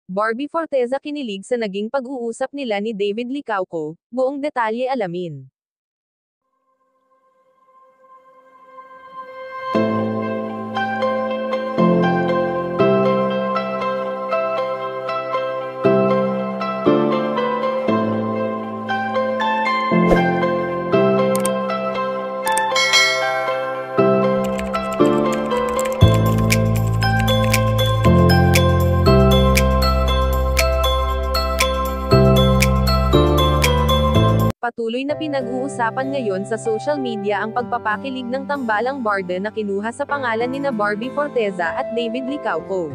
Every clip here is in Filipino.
Barbie Forteza kinilig sa naging pag-uusap nila ni David Licauco, buong detalye alamin. Patuloy na pinag-uusapan ngayon sa social media ang pagpapakilig ng tambalang barda na kinuha sa pangalan nina Barbie Forteza at David Licauco.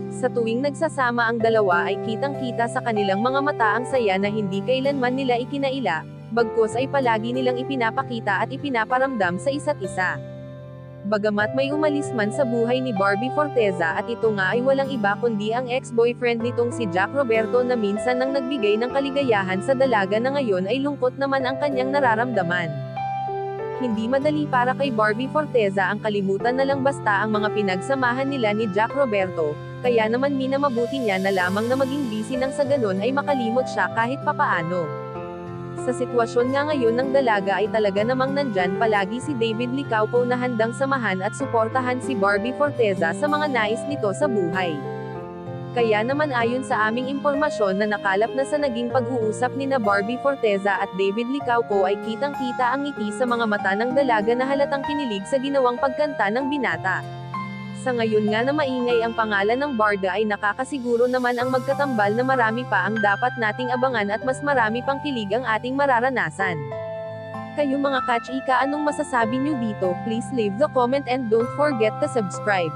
Sa tuwing nagsasama ang dalawa ay kitang-kita sa kanilang mga mata ang saya na hindi kailanman nila ikinaila, bagkus ay palagi nilang ipinapakita at ipinaparamdam sa isa't isa. Bagamat may umalis man sa buhay ni Barbie Forteza at ito nga ay walang iba kundi ang ex-boyfriend nitong si Jack Roberto na minsan nang nagbigay ng kaligayahan sa dalaga na ngayon ay lungkot naman ang kanyang nararamdaman. Hindi madali para kay Barbie Forteza ang kalimutan na lang basta ang mga pinagsamahan nila ni Jack Roberto, kaya naman minamabuti niya na lamang na maging busy nang sa ganon ay makalimot siya kahit papaano. Sa sitwasyon nga ngayon ng dalaga ay talaga namang nandyan palagi si David Licauco na handang samahan at suportahan si Barbie Forteza sa mga nais nito sa buhay. Kaya naman ayon sa aming impormasyon na nakalap na sa naging pag-uusap nina Barbie Forteza at David Licauco ay kitang-kita ang ngiti sa mga mata ng dalaga na halatang kinilig sa ginawang pagkanta ng binata. Sa ngayon nga na maingay ang pangalan ng barda ay nakakasiguro naman ang magkatambal na marami pa ang dapat nating abangan at mas marami pang kilig ang ating mararanasan. Kayo mga kachika, anong masasabi nyo dito? Please leave the comment and don't forget to subscribe.